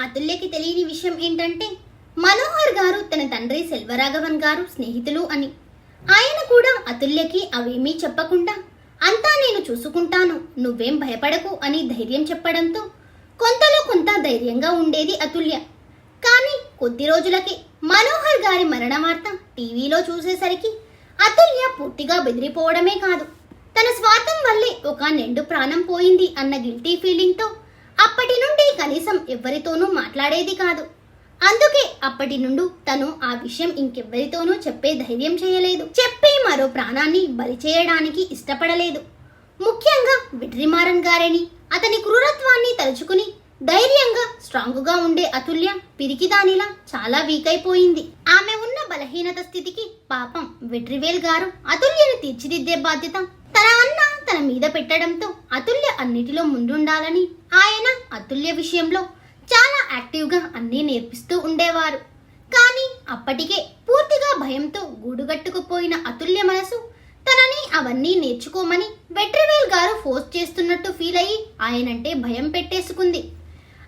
అతుల్యకి తెలియని విషయం ఏంటంటే మనోహర్ గారు తన తండ్రి సెల్వరాఘవన్ గారు స్నేహితులు అని. ఆయన కూడా అతుల్యకి అవేమీ చెప్పకుండా అంతా నేను చూసుకుంటాను, నువ్వేం భయపడకు అని ధైర్యం చెప్పడంతో కొంతలో కొంత ధైర్యంగా ఉండేది అతుల్య. కానీ కొద్ది రోజులకి మనోహర్ గారి మరణ వార్త టీవీలో చూసేసరికి అతుల్య పూర్తిగా బెదిరిపోవడమే కాదు, తన స్వార్థం వల్లే ఒక నిండు ప్రాణం పోయింది అన్న గిల్టీ ఫీలింగ్తో అప్పటి నుండి కనీసం ఎవరితోనూ మాట్లాడేది కాదు. అందుకే అప్పటి నుండి తను ఆ విషయం ఇంకెవ్వరితోనూ చెప్పే ధైర్యం చేయలేదు, చెప్పి మరో ప్రాణాన్ని బలి చేయడానికి ఇష్టపడలేదు. ముఖ్యంగా వెట్రిమారన్ గారిని, అతని క్రూరత్వాన్ని తలుచుకుని ధైర్యంగా స్ట్రాంగుగా ఉండే అతుల్య పిరికిదానిలా చాలా వీక్ అయిపోయింది. ఆమె ఉన్న బలహీనత స్థితికి పాపం వెట్రివేల్ గారు అతుల్యను తీర్చిదిద్దే బాధ్యత తన అన్న తన మీద పెట్టడంతో అతుల్య అన్నిటిలో ముందుండాలని ఆయన అతుల్య విషయంలో చాలా యాక్టివ్గా అన్నీ నేర్పిస్తూ ఉండేవారు. కానీ అప్పటికే పూర్తిగా భయంతో గూడుగట్టుకుపోయిన అతుల్య మనసు తనని అవన్నీ నేర్చుకోమని వెట్రివేల్ గారు ఫోర్స్ చేస్తున్నట్టు ఫీల్ అయ్యి ఆయనంటే భయం పెట్టేసుకుంది.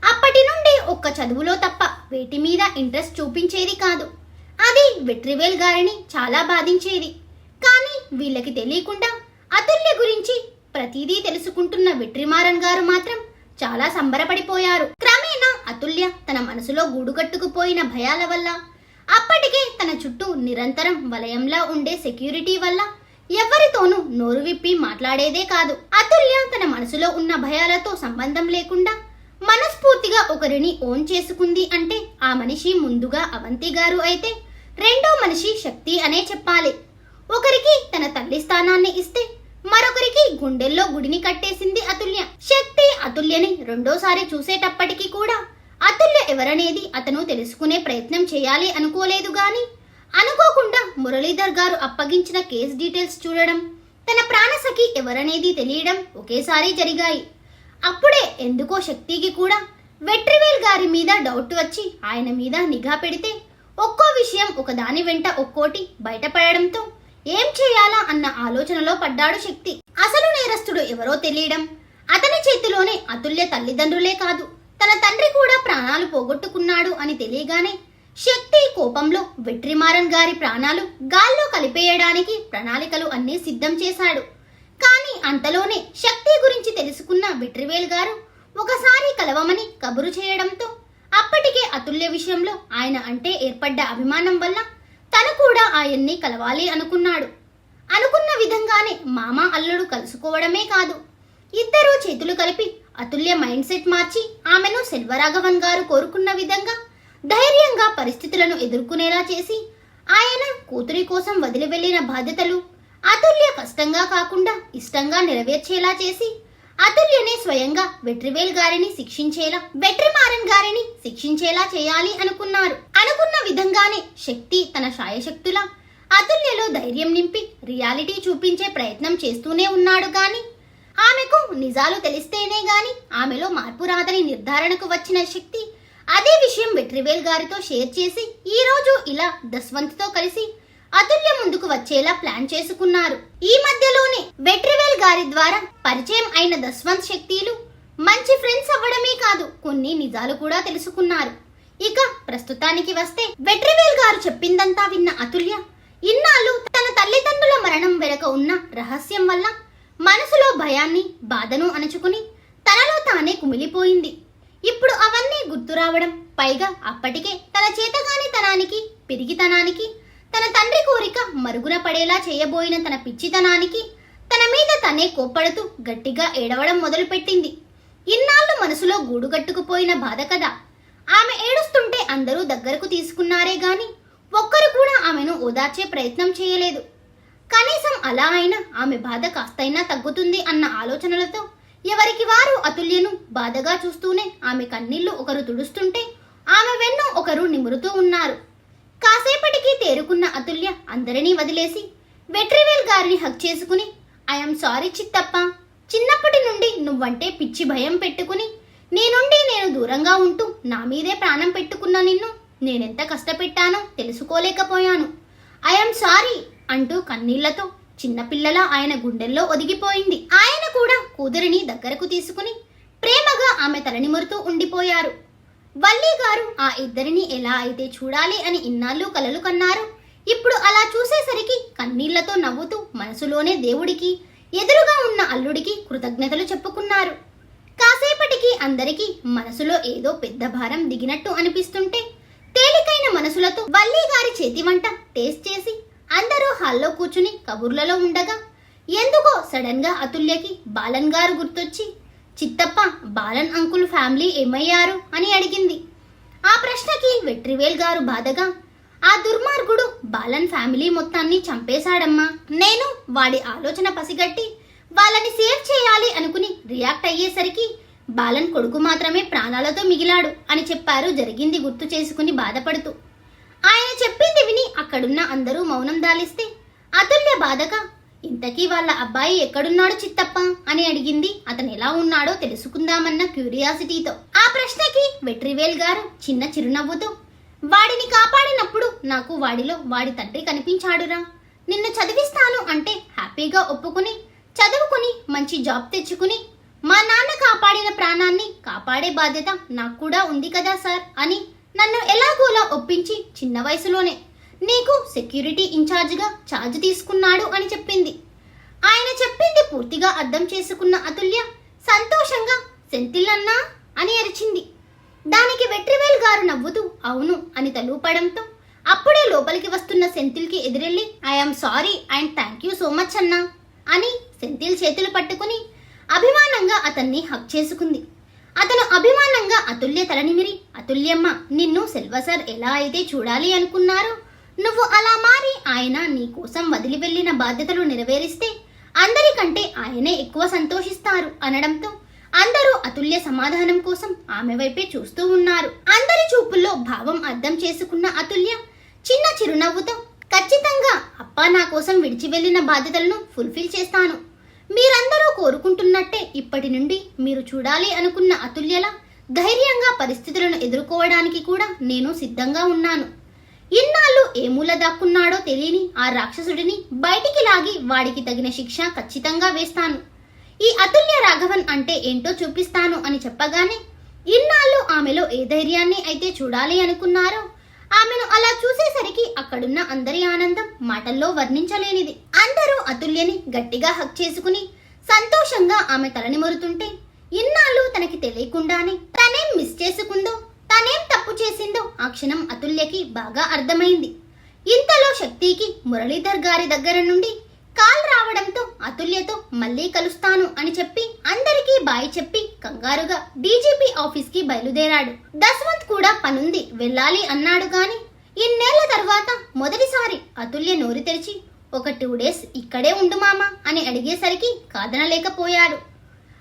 అప్పటి నుండి ఒక్క చదువులో తప్ప వేటి మీద ఇంట్రెస్ట్ చూపించేది కాదు. అది వెట్రివేల్ గారిని చాలా బాధించేది. కానీ వీళ్ళకి తెలియకుండా అతుల్య గురించి ప్రతిదీ తెలుసుకుంటున్న వెట్రిమారన్ గారు మాత్రం చాలా సంబరపడిపోయారు. క్రమేణా అతుల్య తన మనసులో గూడుగట్టుకుపోయిన భయాల వల్ల, అప్పటికే తన చుట్టూ నిరంతరం వలయంలా ఉండే సెక్యూరిటీ వల్ల ఎవరితోనూ నోరు విప్పి మాట్లాడేదే కాదు. అతుల్య తన మనసులో ఉన్న భయాలతో సంబంధం లేకుండా మనస్ఫూర్తిగా ఒకరిని ఓన్ చేసుకుంది అంటే ఆ మనిషి ముందుగా అవంతి గారు అయితే రెండో మనిషి శక్తి అనే చెప్పాలి. ఒకరికి తన తల్లి స్థానాన్ని ఇస్తే మరొకరికి గుండెల్లో గుడిని కట్టేసింది అతుల్య. శక్తి అతుల్యని రెండోసారి చూసేటప్పటికీ కూడా అతుల్య ఎవరనేది అతను తెలుసుకునే ప్రయత్నం చేయాలి అనుకోలేదు. గాని అనుకోకుండా మురళీధర్ గారు అప్పగించిన కేస్ డీటెయిల్స్ చూడడం, తన ప్రాణసఖి ఎవరనేది తెలియడం ఒకేసారి జరిగాయి. అప్పుడే ఎందుకో శక్తికి కూడా వెట్రివేల్ గారి మీద డౌట్ వచ్చి ఆయన మీద నిఘా పెడితే ఒక్కో విషయం ఒకదాని వెంట ఒక్కోటి బయటపడడంతో ఏం చేయాలా అన్న ఆలోచనలో పడ్డాడు శక్తి. అసలు నేరస్తుడు ఎవరో తెలియడం, అతని చేతిలోనే అతుల్య తల్లిదండ్రులే కాదు తన తండ్రి కూడా ప్రాణాలు పోగొట్టుకున్నాడు అని తెలియగానే శక్తి కోపంలో వెట్రిమారన్ గారి ప్రాణాలు గాల్లో కలిపేయడానికి ప్రణాళికలు అన్నీ సిద్ధం చేశాడు. కానీ అంతలోనే శక్తి గురించి తెలుసుకున్న వెట్రివేల్ గారు ఒకసారి కలవమని కబురు చేయడంతో అప్పటికే అతుల్య విషయంలో ఆయన అంటే ఏర్పడ్డ అభిమానం వల్ల తను కూడా ఆయన్ని కలవాలి అనుకున్నాడు. అనుకున్న విధంగానే మామ అల్లుడు కలుసుకోవడమే కాదు, ఇద్దరూ చేతులు కలిపి అతుల్య మైండ్ సెట్ మార్చి ఆమెను సెల్వరాఘవన్ గారు కోరుకున్న విధంగా ధైర్యంగా పరిస్థితులను ఎదుర్కొనేలా చేసి ఆయన కూతురి కోసం వదిలి వెళ్లిన బాధ్యతలు అతుల్య కష్టంగా కాకుండా ఇష్టంగా నెరవేర్చేలా చేసి అతుల్యనే స్వయంగా వెట్రివేల్ గారిని శిక్షించేలా, వెట్రిమారన్ గారిని శిక్షించేలా చేయాలి అనుకున్నారు. అనుకున్న విధంగానే శక్తి తన శాయశక్తులా అతుల్యలో ధైర్యం నింపి రియాలిటీ చూపించే ప్రయత్నం చేస్తూనే ఉన్నాడు. గాని ఆమెకు నిజాలు తెలిస్తేనే గాని ఆమెలో మార్పు రాదని నిర్ధారణకు వచ్చిన శక్తి అదే విషయం వెట్రివేల్ గారితో షేర్ చేసి ఈ రోజు ఇలా దస్వంత్తో కలిసి అతుల్య ముందుకు వచ్చేలా ప్లాన్ చేసుకున్నారు. ఈ మధ్యలోనే వెట్రివేల్ గారి ద్వారా పరిచయం అయిన దస్వంత్ శక్తిలు మంచి ఫ్రెండ్స్ అవ్వడమే కాదు కొన్ని నిజాలు కూడా తెలుసుకున్నారు. ఇక ప్రస్తుతానికి వస్తే వెట్రివేల్ గారు చెప్పిందంతా విన్న అతుల్య ఇన్నాళ్ళు తన తల్లిదండ్రుల మరణం వెనుక ఉన్న రహస్యం వల్ల మనసులో భయాన్ని బాధను అణచుకుని తనలో తానే కుమిలిపోయింది. ఇప్పుడు అవన్నీ గుర్తు రావడం, పైగా అప్పటికే తన చేతగానితనానికి, పిరిగితనానికి, తన తండ్రి కోరిక మరుగున పడేలా చేయబోయిన తన పిచ్చితనానికి తన మీద తనే కోప్పడుతూ గట్టిగా ఏడవడం మొదలుపెట్టింది. ఇన్నాళ్ళు మనసులో గూడుగట్టుకుపోయిన బాధ కదా. ఆమె ఏడుస్తుంటే అందరూ దగ్గరకు తీసుకున్నారే గాని ఒక్కరు కూడా ఆమెను ఓదార్చే ప్రయత్నం చేయలేదు. కనీసం అలా అయినా ఆమె బాధ కాస్తైనా తగ్గుతుంది అన్న ఆలోచనలతో ఎవరికి వారు అతుల్యను బాధగా చూస్తూనే ఆమె కన్నీళ్లు ఒకరు తుడుస్తుంటే ఆమె వెన్ను ఒకరు నిమురుతూ ఉన్నారు. కాసేపటికి తేరుకున్న అతుల్య అందరినీ వదిలేసి వెట్రివేల్ గారిని హక్ చేసుకుని ఐఎమ్ సారీ చిత్తప్ప, చిన్నప్పటి నుండి నువ్వంటే పిచ్చి భయం పెట్టుకుని నీ నుండి నేను దూరంగా ఉంటూ నా మీదే ప్రాణం పెట్టుకున్న నిన్ను నేనెంత కష్టపెట్టానో తెలుసుకోలేకపోయాను. ఐఎమ్ సారీ అంటూ కన్నీళ్లతో చిన్నపిల్లలా ఆయన గుండెల్లో ఒదిగిపోయింది. ఆయన కూడా కూతురిని దగ్గరకు తీసుకుని ప్రేమగా ఆమె తలనిమురుతూ ఉండిపోయారు. వల్లి గారు ఆ ఇద్దరిని ఎలా అయితే చూడాలి అని ఇన్నాళ్ళు కలలు కన్నారు, ఇప్పుడు అలా చూసేసరికి కన్నీళ్లతో నవ్వుతూ మనసులోనే దేవుడికి, ఎదురుగా ఉన్న అల్లుడికి కృతజ్ఞతలు చెప్పుకున్నారు. కాసేపటికి అందరికీ మనసులో ఏదో పెద్ద భారం దిగినట్టు అనిపిస్తుంటే తేలికైన మనసులతో వల్లి గారి చేతి వంట టేస్ట్ చేసి అందరూ హాల్లో కూర్చుని కబుర్లలో ఉండగా ఎందుకో సడన్ గా అతుల్యకి బాలన్ గారు గుర్తొచ్చి, చిత్తప్ప, బాలన్ అంకుల్ ఫ్యామిలీ ఏమయ్యారు అని అడిగింది. ఆ ప్రశ్నకి వెట్రివేల్ గారు బాధగా, ఆ దుర్మార్గుడు బాలన్ ఫ్యామిలీ మొత్తాన్ని చంపేశాడమ్మా. నేను వాడి ఆలోచన పసిగట్టి వాళ్ళని సేవ్ చేయాలి అనుకుని రియాక్ట్ అయ్యేసరికి బాలన్ కొడుకు మాత్రమే ప్రాణాలతో మిగిలాడు అని చెప్పారు జరిగింది గుర్తు చేసుకుని బాధపడుతూ. ఆయన చెప్పింది విని అక్కడున్న అందరూ మౌనం దాలిస్తే అతుల్య బాధగా, ఇంతకీ వాళ్ళ అబ్బాయి ఎక్కడున్నాడు చిత్తప్ప అని అడిగింది అతను ఎలా ఉన్నాడో తెలుసుకుందామన్న క్యూరియాసిటీతో. ఆ ప్రశ్నకి వెట్రివేల్ గారు చిన్న చిరునవ్వుతో, వాడిని కాపాడినప్పుడు నాకు వాడిలో వాడి తండ్రి కనిపించాడురా. నిన్ను చదివిస్తాను అంటే హ్యాపీగా ఒప్పుకుని చదువుకుని మంచి జాబ్ తెచ్చుకుని మా నాన్న కాపాడిన ప్రాణాన్ని కాపాడే బాధ్యత నాకు కూడా ఉంది కదా సార్ అని నన్ను ఎలాగోలా ఒప్పించి చిన్న వయసులోనే నీకు సెక్యూరిటీ ఇన్ఛార్జిగా ఛార్జ్ తీసుకున్నాడు అని చెప్పింది. ఆయన చెప్పింది పూర్తిగా అర్థం చేసుకున్న అతుల్య సంతోషంగా సెంతిల్లన్నా అని అరిచింది. దానికి వెట్రివేల్ గారు నవ్వుతూ అవును అని తలూపడంతో అప్పుడే లోపలికి వస్తున్న సెంతిల్కి ఎదురెళ్ళి I'm sorry and thank you so much అన్నా అని సెంతిల్ చేతులు పట్టుకుని అభిమానంగా అతన్ని హక్ చేసుకుంది. అతను అభిమానంగా అతుల్య తలనిమిరి, అతుల్యమ్మ, నిన్ను సెల్వ సార్ ఎలా అయితే చూడాలి అనుకున్నారో నువ్వు అలా మారి ఆయన నీ కోసం వదిలి వెళ్లిన బాధ్యతలు నెరవేరిస్తే అందరికంటే ఆయనే ఎక్కువ సంతోషిస్తారు అనడంతో అందరూ అతుల్య సమాధానం కోసం ఆమె వైపే చూస్తూ ఉన్నారు. అందరి చూపుల్లో భావం అర్థం చేసుకున్న అతుల్య చిన్న చిరునవ్వుతో, ఖచ్చితంగా అప్పా నా కోసం విడిచి వెళ్లిన బాధ్యతలను ఫుల్ఫిల్ చేస్తాను. మీరందరూ కోరుకుంటున్నట్టే ఇప్పటి నుండి మీరు చూడాలి అనుకున్న అతుల్యలా ధైర్యంగా పరిస్థితులను ఎదుర్కోవడానికి కూడా నేను సిద్ధంగా ఉన్నాను. ఇన్నాళ్ళు ఏ మూల దాక్కున్నాడో తెలియని ఆ రాక్షసుడిని బయటికి లాగి వాడికి తగిన శిక్ష ఖచ్చితంగా వేస్తాను. ఈ అతుల్య రాఘవన్ అంటే ఏంటో చూపిస్తాను అని చెప్పగానే ఇన్నాళ్ళు ఆమెలో ఏ ధైర్యాన్ని అయితే చూడాలి అనుకున్నారో ఆమెను అలా చూసేసరికి అక్కడున్న అందరి ఆనందం మాటల్లో వర్ణించలేనిది. అందరూ అతుల్యని గట్టిగా హక్ చేసుకుని సంతోషంగా ఆమె తలనిమురుతుంటే ఇన్నాళ్ళు తనకి తెలియకుండానే తనేం మిస్ చేసుకుందో, తనేం తప్పు చేసిందో ఆ క్షణం అతుల్యకి బాగా అర్థమైంది. ఇంతలో శక్తికి మురళీధర్ గారి దగ్గర నుండి కాల్ రావడంతో అతుల్యతో మళ్ళీ కలుస్తాను అని చెప్పి అందరికీ బాయ్ చెప్పి కంగారుగా డీజీపీ ఆఫీస్ కి బయలుదేరాడు. దశవంత్ కూడా పనుంది వెళ్ళాలి అన్నాడు గాని ఇన్నేళ్ల తర్వాత మొదటిసారి అతుల్య నోరు తెరిచి ఒక 2 days ఇక్కడే ఉండు మామా అని అడిగేసరికి కాదనలేకపోయాడు.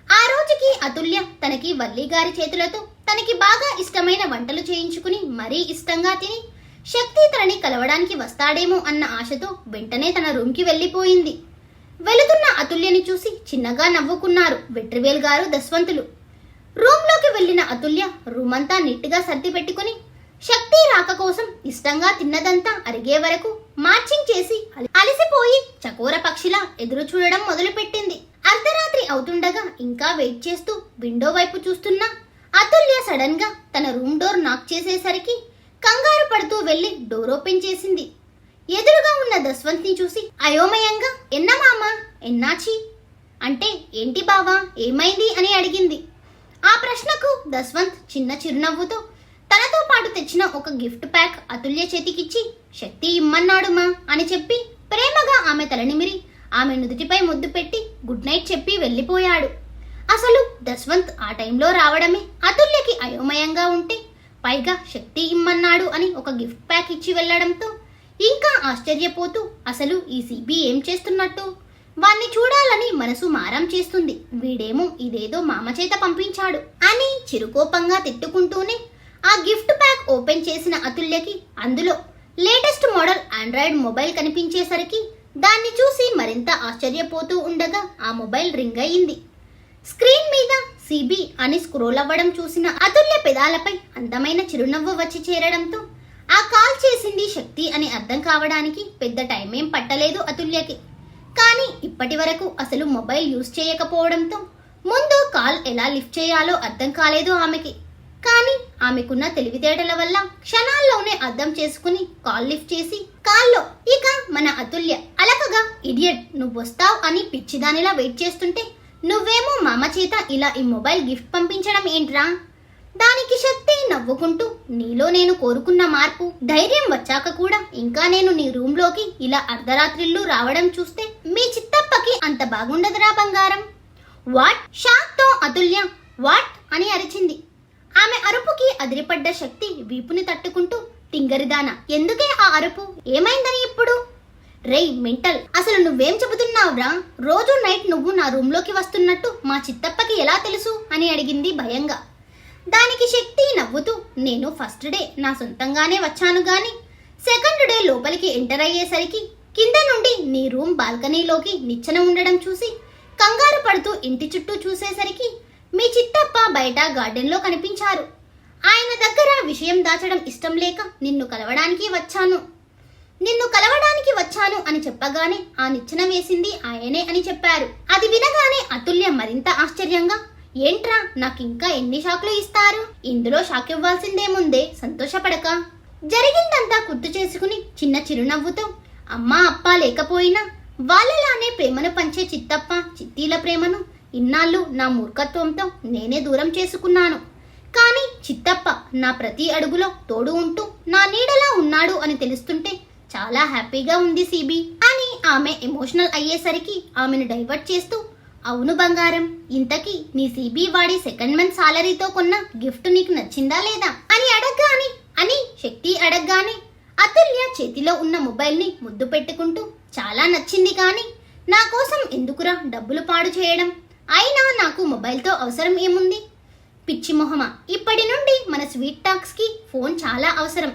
ఆ రోజుకి అతుల్య తనకి వల్లి గారి చేతులతో తనకి బాగా ఇష్టమైన వంటలు చేయించుకుని మరీ ఇష్టంగా తిని శక్తి తనని కలవడానికి వస్తాడేమో అన్న ఆశతో వెంటనే తన రూమ్కి వెళ్ళిపోయింది. వెళుతున్న అతుల్యని చూసి చిన్నగా నవ్వుకున్నారు వెట్రివేల్ గారు, దశవంతులు. రూమ్లోకి వెళ్లిన అతుల్య రూమంతా నీట్గా సర్ది పెట్టుకుని శక్తి రాక కోసం ఇష్టంగా తిన్నదంతా అరిగే వరకు మార్చింగ్ చేసి అలసిపోయి చకోర పక్షిలా ఎదురు చూడడం మొదలుపెట్టింది. అర్ధరాత్రి అవుతుండగా ఇంకా వెయిట్ చేస్తూ విండో వైపు చూస్తున్న అతుల్య సడన్ గా తన రూమ్ డోర్ నాక్ చేసేసరికి కంగారు పడుతూ వెళ్లి డోర్ ఓపెన్ చేసింది. ఎదురుగా ఉన్న దశవంత్ ని చూసి అయోమయంగా ఎన్న మామ ఎన్నాచి అంటే ఏంటి బావా ఏమైంది అని అడిగింది. ఆ ప్రశ్నకు దశవంత్ చిన్న చిరునవ్వుతో తనతో పాటు తెచ్చిన ఒక గిఫ్ట్ ప్యాక్ అతుల్య చేతికిచ్చి శక్తి ఇమ్మన్నాడు మా అని చెప్పి ప్రేమగా ఆమె తలనిమిరి ఆమె నుదుటిపై ముద్దు పెట్టి గుడ్ నైట్ చెప్పి వెళ్ళిపోయాడు. అసలు దశవంత్ ఆ టైంలో రావడమే అతుల్యకి అయోమయంగా ఉంటే పైగా శక్తి ఇమ్మన్నాడు అని ఒక గిఫ్ట్ ప్యాక్ ఇచ్చి వెళ్లడంతో ఇంకా ఆశ్చర్యపోతూ అసలు ఈ సిబి ఏం చేస్తున్నట్టు వాణ్ణి చూడాలని మనసు మారం చేస్తుంది, వీడేమో ఇదేదో మామ చేత పంపించాడు అని చిరుకోపంగా తిట్టుకుంటూనే ఆ గిఫ్ట్ ప్యాక్ ఓపెన్ చేసిన అతుల్యకి అందులో లేటెస్ట్ మోడల్ ఆండ్రాయిడ్ మొబైల్ కనిపించేసరికి దాన్ని చూసి మరింత ఆశ్చర్యపోతూ ఉండగా ఆ మొబైల్ రింగ్ అయింది. స్క్రీన్ మీద సిబి అని స్క్రోల్ అవ్వడం చూసిన అతుల్య పెదాలపై అందమైన చిరునవ్వు వచ్చి చేరడంతో ఆ కాల్ చేసింది శక్తి అని అర్థం కావడానికి పెద్ద టైం ఏం పట్టలేదు అతుల్యకి. కానీ ఇప్పటి వరకు అసలు మొబైల్ యూజ్ చేయకపోవడంతో ముందు కాల్ ఎలా లిఫ్ట్ చేయాలో అర్థం కాలేదు ఆమెకి. కానీ ఆమెకున్న తెలివితేటల వల్ల క్షణాల్లోనే అర్థం చేసుకుని కాల్ లిఫ్ట్ చేసి కాల్లో ఇక మన అతుల్య అలకగా ఇడియట్ నువ్వొస్తావ్ అని పిచ్చిదానిలా వెయిట్ చేస్తుంటే నువ్వేమో మామ చేత ఇలా ఈ మొబైల్ గిఫ్ట్ పంపించడం ఏంట్రా? దానికి శక్తి నవ్వుకుంటూ నీలో నేను కోరుకున్న మార్పు ధైర్యం వచ్చాక కూడా ఇంకా నేను నీ రూమ్ లోకి ఇలా అర్ధరాత్రిళ్ళు రావడం చూస్తే మీ చిత్తప్పకి అంత బాగుండదురా బంగారం. వాట్? షాక్ తో అతుల్య వాట్ అని అరిచింది. ఆమె అరుపుకి అదిరిపడ్డ శక్తి వీపుని తట్టుకుంటూ తింగరిదానా ఎందుకే ఆ అరుపు? ఏమైందని ఇప్పుడు? రేయ్ మెంటల్, అసలు నువ్వేం చెబుతున్నావురా? రోజు నైట్ నువ్వు నా రూమ్ లోకి వస్తున్నట్టు మా చిత్తప్పకి ఎలా తెలుసు అని అడిగింది భయంగా. దానికి శక్తి నవ్వుతూ నేను ఫస్ట్ డే నా సొంతంగానే వచ్చాను గాని సెకండ్ డే లోపలికి ఎంటర్ అయ్యేసరికి కింద నుండి నీ రూమ్ బాల్కనీలోకి నిచ్చెన ఉండడం చూసి కంగారు పడుతూ ఇంటి చుట్టూ చూసేసరికి మీ చిత్తప్ప బయట గార్డెన్లో కనిపించారు. ఆయన దగ్గర విషయం దాచడం ఇష్టం లేక నిన్ను కలవడానికి వచ్చాను అని చెప్పగానే ఆ నిచ్చెన వేసింది ఆయనే అని చెప్పారు. అది వినగానే అతుల్య మరింత ఆశ్చర్యంగా ఏంట్రా నాకింకా ఎన్ని షాక్లు ఇస్తారు? ఇందులో షాక్ ఇవ్వాల్సిందేముందే, సంతోషపడక. జరిగిందంతా గుర్తు చేసుకుని చిన్న చిరునవ్వుతో అమ్మా అప్ప లేకపోయినా వాళ్ళలానే ప్రేమను పంచే చిత్తప్ప చిత్తీల ప్రేమను ఇన్నాళ్ళు నా మూర్ఖత్వంతో నేనే దూరం చేసుకున్నాను. కానీ చిత్తప్ప నా ప్రతి అడుగులో తోడు ఉంటూ నా నీడలా ఉన్నాడు అని తెలుస్తుంటే చాలా హ్యాపీగా ఉంది సిబి అని ఆమె ఎమోషనల్ అయ్యేసరికి ఆమెను డైవర్ట్ చేస్తూ అవును బంగారం, ఇంతకీ నీ సిబి వాడి సెకండ్ మంత్ సాలరీతో కొన్న గిఫ్ట్ నీకు నచ్చిందా లేదా అని శక్తి అడగగానే అతుల్య చేతిలో ఉన్న మొబైల్ ని ముద్దు పెట్టుకుంటూ చాలా నచ్చింది కానీ నా కోసం ఎందుకురా డబ్బులు పాడు చేయడం? అయినా నాకు మొబైల్తో అవసరం ఏముంది? పిచ్చి మొహమా, ఇప్పటి నుండి మన స్వీట్ టాక్స్ కి ఫోన్ చాలా అవసరం.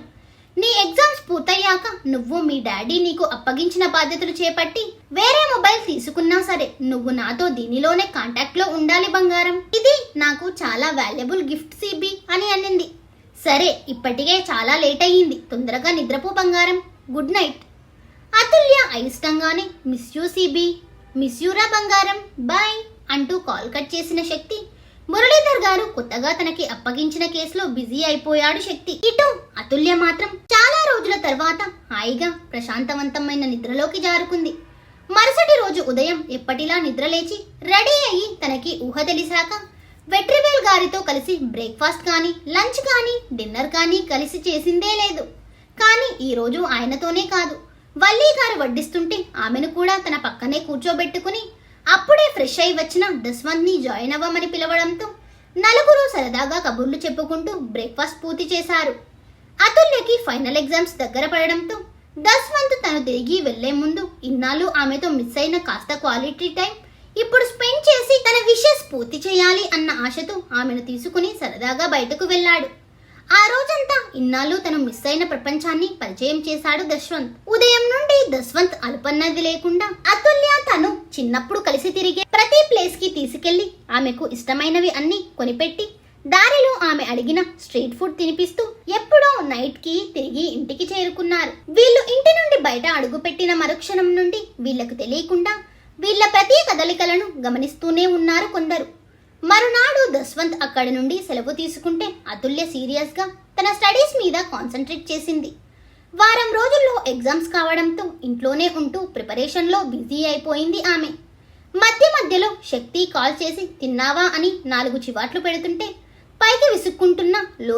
నీ ఎగ్జామ్స్ పూర్తయ్యాక నువ్వు మీ డాడీ నీకు అప్పగించిన బాధ్యతలు చేపట్టి వేరే మొబైల్ తీసుకున్నా సరే నువ్వు నాతో దీనిలోనే కాంటాక్ట్ లో ఉండాలి బంగారం. ఇది నాకు చాలా వాల్యుబుల్ గిఫ్ట్ సిబి అని అనింది. సరే ఇప్పటికే చాలా లేట్ అయ్యింది, తొందరగా నిద్రపో బంగారం, గుడ్ నైట్. అతుల్య అయిష్టంగానే మిస్ యూ సిబి, మిస్ యూరా బంగారం, బాయ్ అంటూ కాల్ కట్ చేసిన శక్తి మురళీధర్ గారు కొత్తగా తనకి అప్పగించిన కేసులో బిజీ అయిపోయాడు శక్తి. ఇటు అతుల్య మాత్రం చాలా రోజుల తర్వాత హాయిగా ప్రశాంతవంతమైన నిద్రలోకి జారుకుంది. మరుసటి రోజు ఉదయం ఎప్పటిలా నిద్రలేచి రెడీ అయ్యి తనకి ఊహ తెలిసాక వెట్రివేల్ గారితో కలిసి బ్రేక్ఫాస్ట్ కానీ లంచ్ కానీ డిన్నర్ కానీ కలిసి చేసిందే లేదు. కానీ ఈ రోజు ఆయనతోనే కాదు, వల్లి గారు వడ్డిస్తుంటే ఆమెను కూడా తన పక్కనే కూర్చోబెట్టుకుని అప్పుడే ఫ్రెష్ అయి వచ్చిన దస్వంత్ ని జాయిన్ అవ్వమని పిలవడంతో నలుగురు సరదాగా కబుర్లు చెప్పుకుంటూ బ్రేక్ఫాస్ట్ పూర్తి చేశారు. అతుల్యకి ఫైనల్ ఎగ్జామ్స్ దగ్గర పడడంతో దస్వంత్ తను తిరిగి వెళ్లే ముందు ఇన్నాళ్ళు ఆమెతో మిస్ అయిన కాస్త క్వాలిటీ టైం ఇప్పుడు స్పెండ్ చేసి తన విషెస్ పూర్తి చేయాలి అన్న ఆశతో ఆమెను తీసుకుని సరదాగా బయటకు వెళ్ళాడు. ఆ రోజంతా ఇన్నాళ్ళు తను మిస్ అయిన ప్రపంచాన్ని పరిచయం చేశాడు దస్వంత్. ఉదయం నుండి దస్వంత్ అల్పన్నది లేకుండా అతుల్య తను చిన్నప్పుడు కలిసి తిరిగే ప్రతి ప్లేస్ కి తీసుకెళ్లి ఆమెకు ఇష్టమైనవి అన్ని కొనిపెట్టి దారిలో ఆమె అడిగిన స్ట్రీట్ ఫుడ్ తినిపిస్తూ ఎప్పుడో నైట్ కి తిరిగి ఇంటికి చేరుకున్నారు. వీళ్ళు ఇంటి నుండి బయట అడుగుపెట్టిన మరుక్షణం నుండి వీళ్లకు తెలియకుండా వీళ్ల ప్రతి కదలికలను గమనిస్తూనే ఉన్నారు కొందరు. మరునాడు దస్వంత్ అక్కడి నుండి సెలవు తీసుకుంటే అతుల్య సీరియస్ గా తన స్టడీస్ మీద కాన్సన్ట్రేట్ చేసింది. వారం రోజుల్లో ఎగ్జామ్స్ కావడంతో ఇంట్లోనే ఉంటూ ప్రిపరేషన్ లో బిజీ అయిపోయింది ఆమె. మధ్యలో శక్తి కాల్ చేసి తిన్నావా అని 4 చివాట్లు పెడుతుంటే పైకి విసుక్కుంటున్న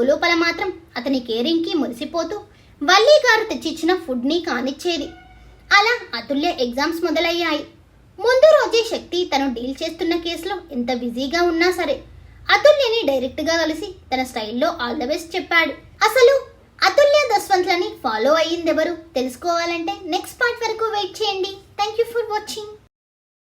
లోపల మాత్రం అతని కేరింగ్ కి మురిసిపోతూ వల్లి గారు తెచ్చిచ్చిన ఫుడ్ ని కానిచ్చేది. అలా అతుల్య ఎగ్జామ్స్ మొదలయ్యాయి. ముందు రోజే శక్తి తను డీల్ చేస్తున్న కేసులో ఎంత బిజీగా ఉన్నా సరే అతుల్యని డైరెక్ట్ గా కలిసి తన స్టైల్లో ఆల్ ద బెస్ట్ చెప్పాడు. అసలు అతుల్య దస్వంత్లని ఫాలో అయ్యిందెవరు తెలుసుకోవాలంటే నెక్స్ట్ పార్ట్ వరకు వెయిట్ చేయండి. Thank you for watching.